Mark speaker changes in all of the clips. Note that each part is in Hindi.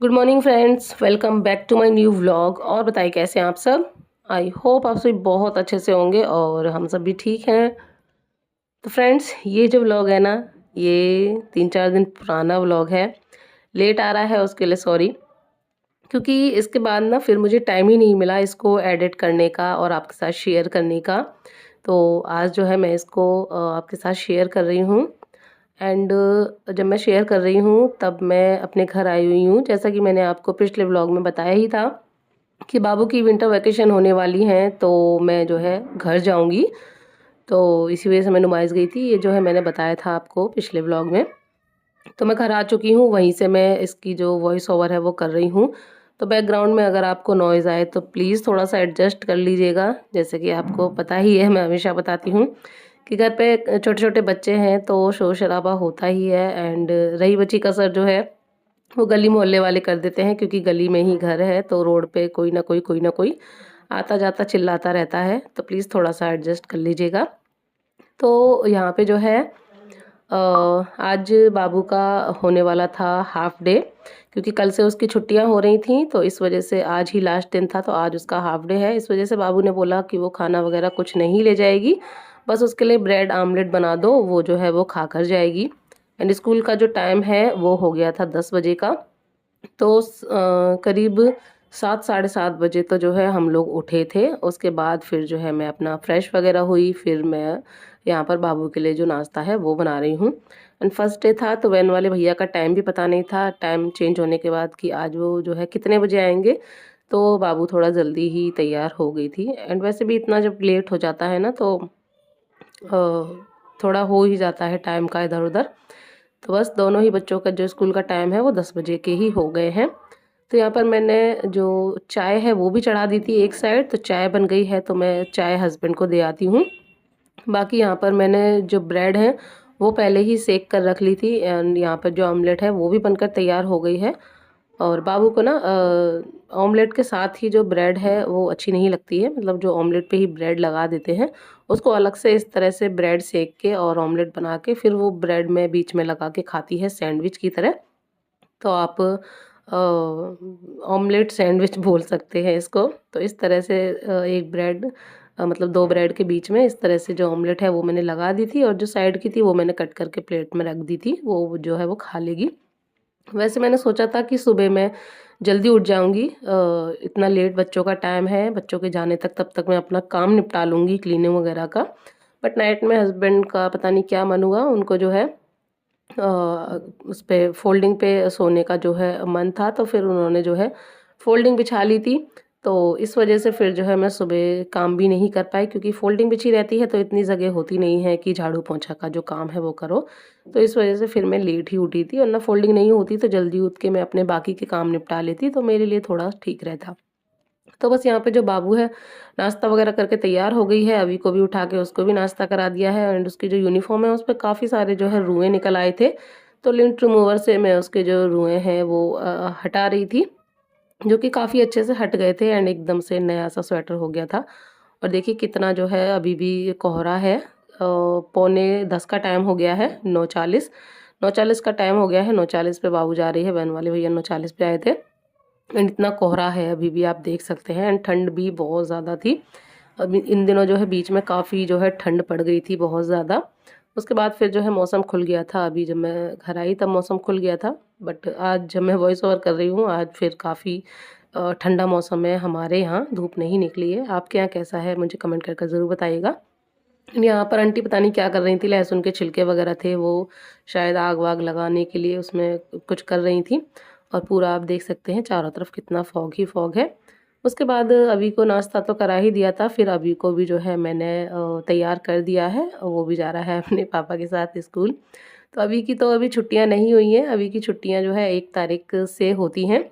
Speaker 1: Good morning friends, welcome back to my new vlog. और बताइए कैसे हैं आप सब। आई होप आप सभी बहुत अच्छे से होंगे और हम सब भी ठीक हैं। तो फ्रेंड्स, ये जो व्लॉग है ना, ये 3-4 दिन पुराना व्लॉग है। लेट आ रहा है उसके लिए सॉरी, क्योंकि इसके बाद ना फिर मुझे टाइम ही नहीं मिला इसको एडिट करने का और आपके साथ शेयर करने का। तो आज जो है मैं इसको आपके साथ शेयर कर रही हूँ। एंड जब मैं शेयर कर रही हूँ तब मैं अपने घर आई हुई हूँ। जैसा कि मैंने आपको पिछले व्लॉग में बताया ही था कि बाबू की विंटर वैकेशन होने वाली हैं, तो मैं जो है घर जाऊँगी। तो इसी वजह से मैं नुमाइश गई थी, ये जो है मैंने बताया था आपको पिछले व्लॉग में। तो मैं घर आ चुकी हूँ, वहीं से मैं इसकी जो वॉइस ओवर है वो कर रही हूँ। तो बैकग्राउंड में अगर आपको नॉइज़ आए तो प्लीज़ थोड़ा-सा एडजस्ट कर लीजिएगा। जैसे कि आपको पता ही है, मैं हमेशा बताती हूँ कि घर पे छोटे-छोटे बच्चे हैं तो शोर-शराबा होता ही है। एंड रही बची कसर जो है वो गली मोहल्ले वाले कर देते हैं, क्योंकि गली में ही घर है तो रोड पे कोई ना कोई आता-जाता चिल्लाता रहता है। तो प्लीज़ थोड़ा-सा एडजस्ट कर लीजिएगा। तो यहाँ पे जो है आज बाबू का होने वाला था हाफ डे, क्योंकि कल से उसकी छुट्टियां हो रही थी, तो इस वजह से आज ही लास्ट दिन था, तो आज उसका हाफ डे है। इस वजह से बाबू ने बोला कि वो खाना वगैरह कुछ नहीं ले जाएगी, बस उसके लिए ब्रेड आमलेट बना दो, वो जो है वो खा कर जाएगी। एंड स्कूल का जो टाइम है वो हो गया था 10 बजे का। तो करीब 7 साढ़े 7 बजे तो जो है हम लोग उठे थे। उसके बाद फिर जो है मैं अपना फ्रेश वगैरह हुई, फिर मैं यहाँ पर बाबू के लिए जो नाश्ता है वो बना रही हूँ। एंड फर्स्ट डे था तो वैन वाले भैया का टाइम भी पता नहीं था, टाइम चेंज होने के बाद कि आज वो जो है कितने बजे आएँगे। तो बाबू थोड़ा जल्दी ही तैयार हो गई थी। एंड वैसे भी इतना जब लेट हो जाता है ना तो थोड़ा हो ही जाता है टाइम का इधर-उधर। तो बस दोनों ही बच्चों का जो स्कूल का टाइम है वो 10 बजे के ही हो गए हैं। तो यहाँ पर मैंने जो चाय है वो भी चढ़ा दी थी एक साइड, तो चाय बन गई है, तो मैं चाय हस्बैंड को दे आती हूँ। बाकी यहाँ पर मैंने जो ब्रेड है वो पहले ही सेक कर रख ली थी। एंड यहाँ पर जो ऑमलेट है वो भी बनकर तैयार हो गई है। और बाबू को ना ऑमलेट के साथ ही जो ब्रेड है वो अच्छी नहीं लगती है, मतलब जो ऑमलेट पे ही ब्रेड लगा देते हैं, उसको अलग से इस तरह से ब्रेड सेक के और ऑमलेट बना के फिर वो ब्रेड में बीच में लगा के खाती है सैंडविच की तरह। तो आप ऑमलेट सैंडविच बोल सकते हैं इसको। तो इस तरह से एक ब्रेड मतलब 2 ब्रेड के बीच में इस तरह से जो ऑमलेट है वो मैंने लगा दी थी, और जो साइड की थी वो मैंने कट करके प्लेट में रख दी थी, वो जो है वो खा लेगी। वैसे मैंने सोचा था कि सुबह मैं जल्दी उठ जाऊँगी, इतना लेट बच्चों का टाइम है, बच्चों के जाने तक तब तक मैं अपना काम निपटा लूँगी क्लीनिंग वगैरह का। बट नाइट में हस्बैंड का पता नहीं क्या मन हुआ, उनको जो है उस पे फ़ोल्डिंग पे सोने का जो है मन था, तो फिर उन्होंने जो है फ़ोल्डिंग बिछा ली थी। तो इस वजह से फिर जो है मैं सुबह काम भी नहीं कर पाई, क्योंकि फ़ोल्डिंग बिछी रहती है तो इतनी जगह होती नहीं है कि झाड़ू पोंछा का जो काम है वो करो। तो इस वजह से फिर मैं लेट ही उठी थी, वरना फ़ोल्डिंग नहीं होती तो जल्दी उठ के मैं अपने बाकी के काम निपटा लेती, तो मेरे लिए थोड़ा ठीक रहता। तो बस यहाँ पे जो बाबू है नाश्ता वगैरह करके तैयार हो गई है, अभी को भी उठा के उसको भी नाश्ता करा दिया है। एंड उसकी जो यूनिफ़ॉर्म है उस पे काफ़ी सारे जो है रुएँ निकल आए थे, तो लिंट रिमूवर से मैं उसके जो रुएँ हैं वो हटा रही थी, जो कि काफ़ी अच्छे से हट गए थे। एंड एकदम से नया सा स्वेटर हो गया था। और देखिए कितना जो है अभी भी कोहरा है। पौने 10 का टाइम हो गया है, 9:40 9:40 का टाइम हो गया है। 9:40 पे बाबू जा रही है, वैन वाले भैया 9:40 पे आए थे। एंड इतना कोहरा है अभी भी, आप देख सकते हैं। एंड ठंड भी बहुत ज़्यादा थी। अभी इन दिनों जो है बीच में काफ़ी जो है ठंड पड़ गई थी बहुत ज़्यादा। उसके बाद फिर जो है मौसम खुल गया था, अभी जब मैं घर आई तब मौसम खुल गया था। बट आज जब मैं वॉइस ओवर कर रही हूँ, आज फिर काफ़ी ठंडा मौसम है हमारे यहाँ, धूप नहीं निकली है। आपके यहाँ कैसा है मुझे कमेंट करके ज़रूर बताइएगा। यहाँ पर आंटी पता नहीं क्या कर रही थी, लहसुन के छिलके वगैरह थे, वो शायद आग वाग लगाने के लिए उसमें कुछ कर रही थी। और पूरा आप देख सकते हैं चारों तरफ कितना फॉग ही फॉग है। उसके बाद अभी को नाश्ता तो करा ही दिया था, फिर अभी को भी जो है मैंने तैयार कर दिया है, और वो भी जा रहा है अपने पापा के साथ स्कूल। तो अभी की तो अभी छुट्टियाँ नहीं हुई हैं, अभी की छुट्टियाँ जो है 1 तारीख से होती हैं।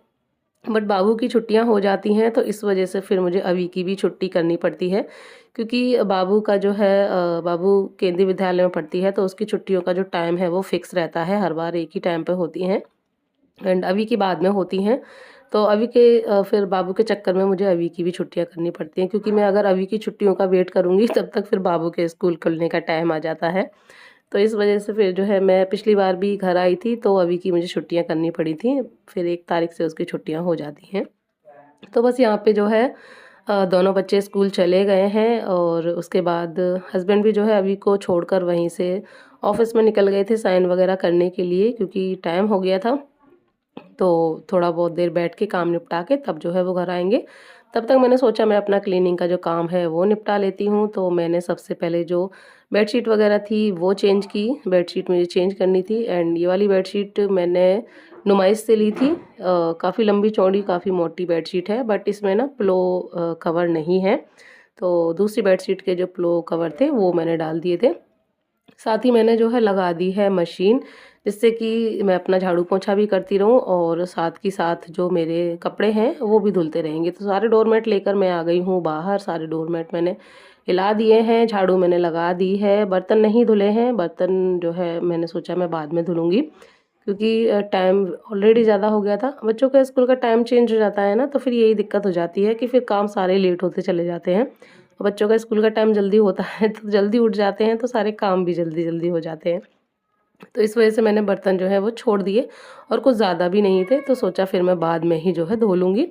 Speaker 1: बट बाबू की छुट्टियां हो जाती हैं, तो इस वजह से फिर मुझे अभी की भी छुट्टी करनी पड़ती है, क्योंकि बाबू का जो है बाबू केंद्रीय विद्यालय में पढ़ती है, तो उसकी छुट्टियों का जो टाइम है वो फिक्स रहता है, हर बार एक ही टाइम पे होती हैं। एंड अभी की बाद में होती हैं। तो अभी के फिर बाबू के चक्कर में मुझे अभी की भी छुट्टियां करनी पड़ती हैं, क्योंकि मैं अगर अभी की छुट्टियों का वेट करूँगी तब तक फिर बाबू के स्कूल खुलने का टाइम आ जाता है। तो इस वजह से फिर जो है मैं पिछली बार भी घर आई थी, तो अभी की मुझे छुट्टियाँ करनी पड़ी थी, फिर 1 तारीख से उसकी छुट्टियाँ हो जाती हैं। तो बस यहाँ पे जो है दोनों बच्चे स्कूल चले गए हैं और उसके बाद हस्बैंड भी जो है अभी को छोड़कर वहीं से ऑफ़िस में निकल गए थे साइन वग़ैरह करने के लिए, क्योंकि टाइम हो गया था। तो थोड़ा बहुत देर बैठ के काम निपटा के तब जो है वो घर आएँगे। तब तक मैंने सोचा मैं अपना क्लीनिंग का जो काम है वो निपटा लेती हूँ। तो मैंने सबसे पहले जो बेडशीट वग़ैरह थी वो चेंज की, बेडशीट मुझे चेंज करनी थी एंड ये वाली बेडशीट मैंने नुमाइश से ली थी। काफ़ी लंबी चौड़ी काफ़ी मोटी बेडशीट है, बट इसमें ना पिलो कवर नहीं है। तो दूसरी बेडशीट के जो पिलो कवर थे वो मैंने डाल दिए थे। साथ ही मैंने जो है लगा दी है मशीन, जिससे कि मैं अपना झाड़ू पोंछा भी करती रहूँ और साथ ही साथ जो मेरे कपड़े हैं वो भी धुलते रहेंगे। तो सारे डोरमैट लेकर मैं आ गई हूँ बाहर, सारे डोरमैट मैंने हिला दिए हैं, झाड़ू मैंने लगा दी है, बर्तन नहीं धुले हैं, बर्तन जो है मैंने सोचा मैं बाद में धुलूँगी, क्योंकि टाइम ऑलरेडी ज़्यादा हो गया था। बच्चों का स्कूल का टाइम चेंज हो जाता है ना, तो फिर यही दिक्कत हो जाती है कि फिर काम सारे लेट होते चले जाते हैं। और बच्चों का स्कूल का टाइम जल्दी होता है तो जल्दी उठ जाते हैं, तो सारे काम भी जल्दी-जल्दी हो जाते हैं। तो इस वजह से मैंने बर्तन जो है वो छोड़ दिए और कुछ ज़्यादा भी नहीं थे, तो सोचा फिर मैं बाद में ही जो है धो लूँगी।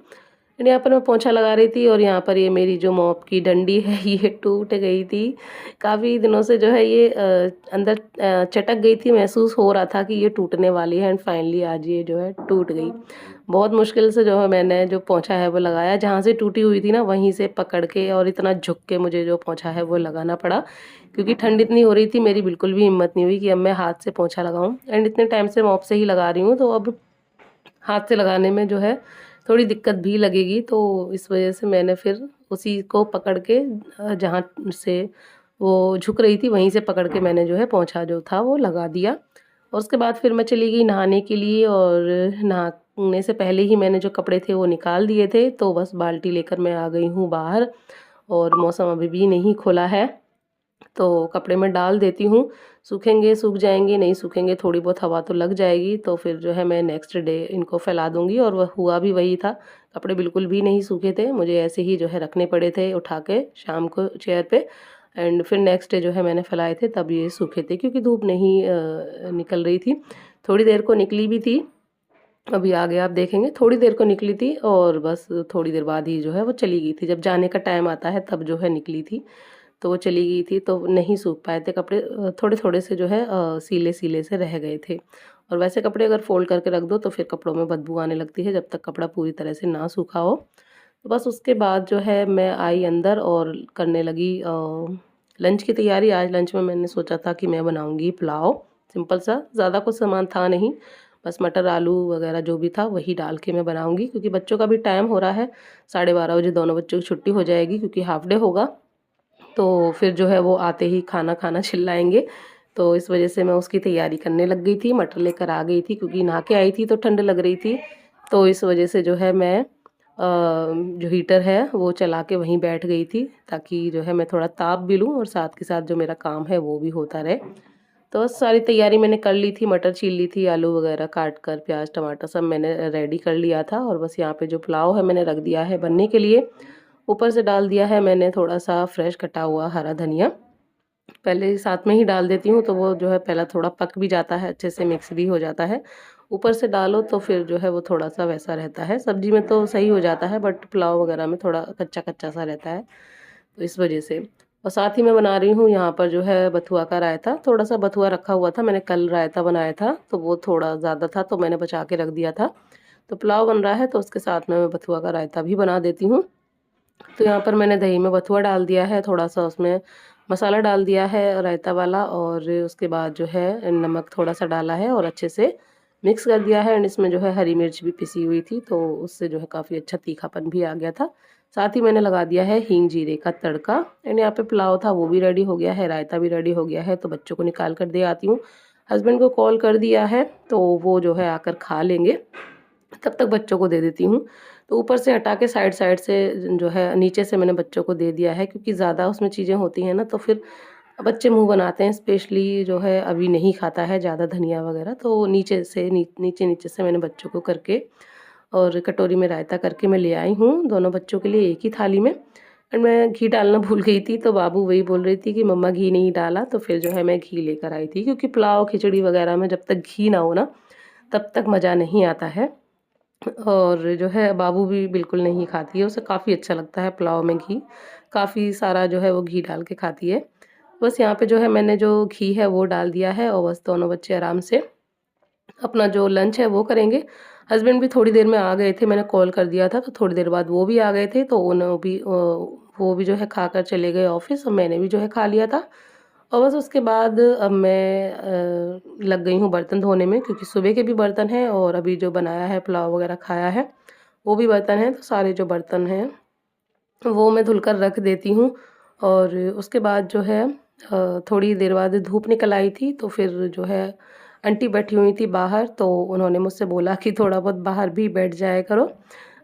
Speaker 1: एंड यहाँ पर मैं पोंछा लगा रही थी और यहाँ पर ये मेरी जो मॉप की डंडी है ये टूट गई थी। काफ़ी दिनों से जो है ये अंदर चटक गई थी, महसूस हो रहा था कि ये टूटने वाली है एंड फाइनली आज ये जो है टूट गई। बहुत मुश्किल से जो है मैंने जो पोंछा है वो लगाया, जहाँ से टूटी हुई थी ना वहीं से पकड़ के और इतना झुक के मुझे जो पोंछा है वो लगाना पड़ा, क्योंकि ठंड इतनी हो रही थी, मेरी बिल्कुल भी हिम्मत नहीं हुई कि अब मैं हाथ से पोंछा लगाऊँ एंड इतने टाइम से मॉप से ही लगा रही हूँ, तो अब हाथ से लगाने में जो है थोड़ी दिक्कत भी लगेगी। तो इस वजह से मैंने फिर उसी को पकड़ के जहाँ से वो झुक रही थी वहीं से पकड़ के मैंने जो है पोंछा जो था वो लगा दिया। और उसके बाद फिर मैं चली गई नहाने के लिए और नहाने से पहले ही मैंने जो कपड़े थे वो निकाल दिए थे। तो बस बाल्टी लेकर मैं आ गई हूँ बाहर और मौसम अभी भी नहीं खुला है, तो कपड़े मैं डाल देती हूँ। सूखेंगे, सूख जाएँगे, नहीं सूखेंगे थोड़ी बहुत हवा तो लग जाएगी, तो फिर जो है मैं नेक्स्ट डे इनको फैला दूँगी। और वह हुआ भी वही था, कपड़े बिल्कुल भी नहीं सूखे थे, मुझे ऐसे ही जो है रखने पड़े थे उठा के शाम को चेयर पे एंड फिर नेक्स्ट डे जो है मैंने फैलाए थे तब ये सूखे थे, क्योंकि धूप नहीं निकल रही थी। थोड़ी देर को निकली भी थी, अभी आगे आप देखेंगे, थोड़ी देर को निकली थी और बस थोड़ी देर बाद ही जो है वो चली गई थी। जब जाने का टाइम आता है तब जो है निकली थी। तो वो चली गई थी, तो नहीं सूख पाए थे कपड़े, थोड़े-थोड़े से जो है सीले-सीले से रह गए थे। और वैसे कपड़े अगर फ़ोल्ड करके रख दो तो फिर कपड़ों में बदबू आने लगती है जब तक कपड़ा पूरी तरह से ना सूखा हो। तो बस उसके बाद जो है मैं आई अंदर और करने लगी लंच की तैयारी। आज लंच में मैंने सोचा था कि मैं बनाऊँगी पुलाव, सिंपल सा, ज़्यादा कुछ सामान था नहीं, बस मटर, आलू वगैरह जो भी था वही डाल के मैं बनाऊँगी, क्योंकि बच्चों का भी टाइम हो रहा है, 12:30 बजे दोनों बच्चों की छुट्टी हो जाएगी क्योंकि हाफ डे होगा। तो फिर जो है वो आते ही खाना खाना चिल्लाएँगे, तो इस वजह से मैं उसकी तैयारी करने लग गई थी। मटर लेकर आ गई थी क्योंकि नहा के आई थी तो ठंड लग रही थी, तो इस वजह से जो है मैं जो हीटर है वो चला के वहीं बैठ गई थी, ताकि जो है मैं थोड़ा ताप भी लूँ और साथ के साथ जो मेरा काम है वो भी होता रहे। तो सारी तैयारी मैंने कर ली थी, मटर छील ली थी, आलू वगैरह काट कर, प्याज टमाटर सब मैंने रेडी कर लिया था और बस यहाँ पे जो पुलाव है मैंने रख दिया है बनने के लिए। ऊपर से डाल दिया है मैंने थोड़ा-सा फ्रेश कटा हुआ हरा धनिया। पहले साथ में ही डाल देती हूँ तो वो जो है पहला थोड़ा पक भी जाता है, अच्छे से मिक्स भी हो जाता है। ऊपर से डालो तो फिर जो है वो थोड़ा-सा वैसा रहता है, सब्ज़ी में तो सही हो जाता है बट पुलाव वगैरह में थोड़ा कच्चा-कच्चा सा रहता है, तो इस वजह से। और साथ ही मैं बना रही हूँ यहाँ पर जो है बथुआ का रायता, थोड़ा-सा बथुआ रखा हुआ था, मैंने कल रायता बनाया था तो वो थोड़ा ज़्यादा था तो मैंने बचा के रख दिया था। तो पुलाव बन रहा है तो उसके साथ में मैं बथुआ का रायता भी बना देती हूँ। तो यहाँ पर मैंने दही में बथुआ डाल दिया है, थोड़ा-सा उसमें मसाला डाल दिया है रायता वाला और उसके बाद जो है नमक थोड़ा-सा डाला है और अच्छे से मिक्स कर दिया है एंड इसमें जो है हरी मिर्च भी पिसी हुई थी तो उससे जो है काफ़ी अच्छा तीखापन भी आ गया था। साथ ही मैंने लगा दिया है हींग जीरे का तड़का एंड यहाँ पे पुलाव था वो भी रेडी हो गया है, रायता भी रेडी हो गया है, तो बच्चों को निकाल कर दे आती हूँ। हस्बैंड को कॉल कर दिया है तो वो जो है आकर खा लेंगे। तब तक बच्चों को दे देती हूँ। तो ऊपर से हटा के साइड-साइड से जो है नीचे से मैंने बच्चों को दे दिया है, क्योंकि ज़्यादा उसमें चीज़ें होती हैं ना तो फिर बच्चे मुँह बनाते हैं, स्पेशली जो है अभी नहीं खाता है ज़्यादा धनिया वगैरह, तो नीचे से नीचे-नीचे से मैंने बच्चों को करके और कटोरी में रायता करके मैं ले आई हूँ, दोनों बच्चों के लिए एक ही थाली में। एंड मैं घी डालना भूल गई थी, तो बाबू वही बोल रही थी कि मम्मा घी नहीं डाला, तो फिर जो है मैं घी लेकर आई थी, क्योंकि पुलाव खिचड़ी वगैरह में जब तक घी ना हो ना, तब तक मज़ा नहीं आता है। और जो है बाबू भी बिल्कुल नहीं खाती है, उसे काफ़ी अच्छा लगता है पुलाव में घी, काफ़ी सारा जो है वो घी डाल के खाती है। बस यहाँ पे जो है मैंने जो घी है वो डाल दिया है और बस दोनों बच्चे आराम से अपना जो लंच है वो करेंगे। हस्बैंड भी थोड़ी देर में आ गए थे, मैंने कॉल कर दिया था, तो थोड़ी देर बाद वो भी आ गए थे, तो वो भी जो है खाकर चले गए ऑफ़िस और मैंने भी जो है खा लिया था। और बस उसके बाद अब मैं लग गई हूँ बर्तन धोने में, क्योंकि सुबह के भी बर्तन हैं और अभी जो बनाया है पुलाव वगैरह खाया है, वो भी बर्तन हैं, तो सारे जो बर्तन हैं वो मैं धुलकर रख देती हूँ। और उसके बाद जो है थोड़ी देर बाद धूप निकल आई थी, तो फिर जो है आंटी बैठी हुई थी बाहर, तो उन्होंने मुझसे बोला कि थोड़ा बहुत बाहर भी बैठ जाया करो।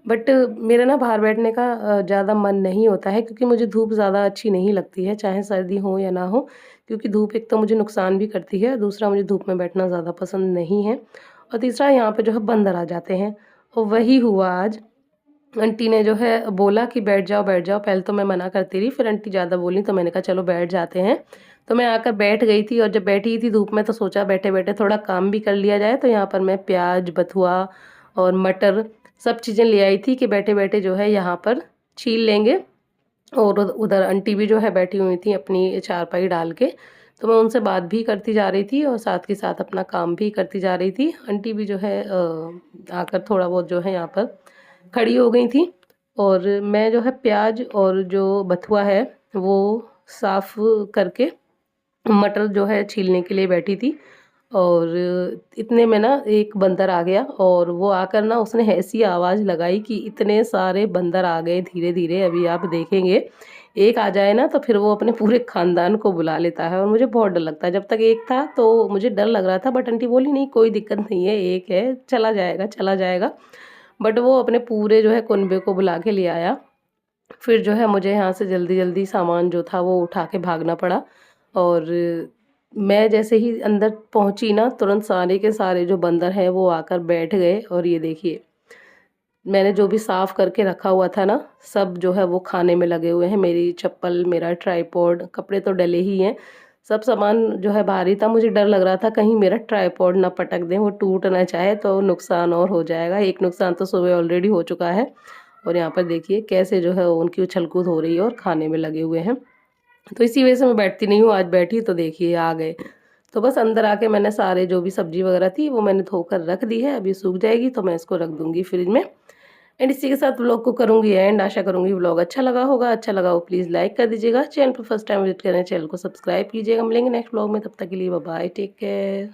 Speaker 1: बट मेरा ना बाहर बैठने का ज़्यादा मन नहीं होता है, क्योंकि मुझे धूप ज़्यादा अच्छी नहीं लगती है, चाहे सर्दी हो या ना हो। क्योंकि धूप एक तो मुझे नुकसान भी करती है, दूसरा मुझे धूप में बैठना ज़्यादा पसंद नहीं है, और तीसरा यहाँ पे जो है बंदर आ जाते हैं। और वही हुआ आज। आंटी ने जो है बोला कि बैठ जाओ, बैठ जाओ। पहले तो मैं मना करती रही, फिर आंटी ज़्यादा बोली, तो मैंने कहा चलो बैठ जाते हैं। तो मैं आकर बैठ गई थी, और जब बैठी थी धूप में, तो सोचा बैठे-बैठे थोड़ा काम भी कर लिया जाए। तो यहाँ पर मैं प्याज, बथुआ और मटर सब चीज़ें ले आई थी कि बैठे-बैठे जो है यहाँ पर छील लेंगे। और उधर आंटी भी जो है बैठी हुई थी अपनी चारपाई डाल के, तो मैं उनसे बात भी करती जा रही थी और साथ के साथ अपना काम भी करती जा रही थी। आंटी भी जो है आकर थोड़ा बहुत जो है यहाँ पर खड़ी हो गई थी, और मैं जो है प्याज और जो बथुआ है वो साफ़ करके मटर जो है छीलने के लिए बैठी थी। और इतने में ना एक बंदर आ गया, और वो आकर ना उसने ऐसी आवाज़ लगाई कि इतने सारे बंदर आ गए धीरे-धीरे, अभी आप देखेंगे। एक आ जाए ना तो फिर वो अपने पूरे ख़ानदान को बुला लेता है, और मुझे बहुत डर लगता है। जब तक एक था तो मुझे डर लग रहा था, बट आंटी बोली नहीं कोई दिक्कत नहीं है, एक है चला जाएगा, चला जाएगा। बट वो अपने पूरे जो है कुनबे को बुला के ले आया। फिर जो है मुझे यहाँ से जल्दी-जल्दी सामान जो था वो उठा के भागना पड़ा। और मैं जैसे ही अंदर पहुँची ना, तुरंत सारे के सारे जो बंदर हैं वो आकर बैठ गए, और ये देखिए मैंने जो भी साफ़ करके रखा हुआ था ना, सब जो है वो खाने में लगे हुए हैं। मेरी चप्पल, मेरा ट्राइपॉड, कपड़े तो डले ही हैं। सब सामान जो है भारी था, मुझे डर लग रहा था कहीं मेरा ट्राइपॉड ना पटक दें, वो टूट ना जाए तो नुकसान और हो जाएगा। एक नुकसान तो सुबह ऑलरेडी हो चुका है, और यहाँ पर देखिए कैसे जो है उनकी उछल-कूद हो रही है और खाने में लगे हुए हैं। तो इसी वजह से मैं बैठती नहीं हूँ, आज बैठी तो देखिए आ गए। तो बस अंदर आके मैंने सारे जो भी सब्ज़ी वगैरह थी वो मैंने धोकर रख दी है, अभी सूख जाएगी तो मैं इसको रख दूँगी फ्रिज में। एंड इसी के साथ व्लॉग को करूँगी एंड। आशा करूँगी व्लॉग अच्छा लगा होगा, अच्छा लगा हो प्लीज़ लाइक कर दीजिएगा। चैनल पर फर्स्ट टाइम विज़िट कर रहे हैं, चैनल को सब्सक्राइब कीजिएगा। मिलेंगे नेक्स्ट व्लॉग में, तब तक के लिए बाय बाय, टेक केयर।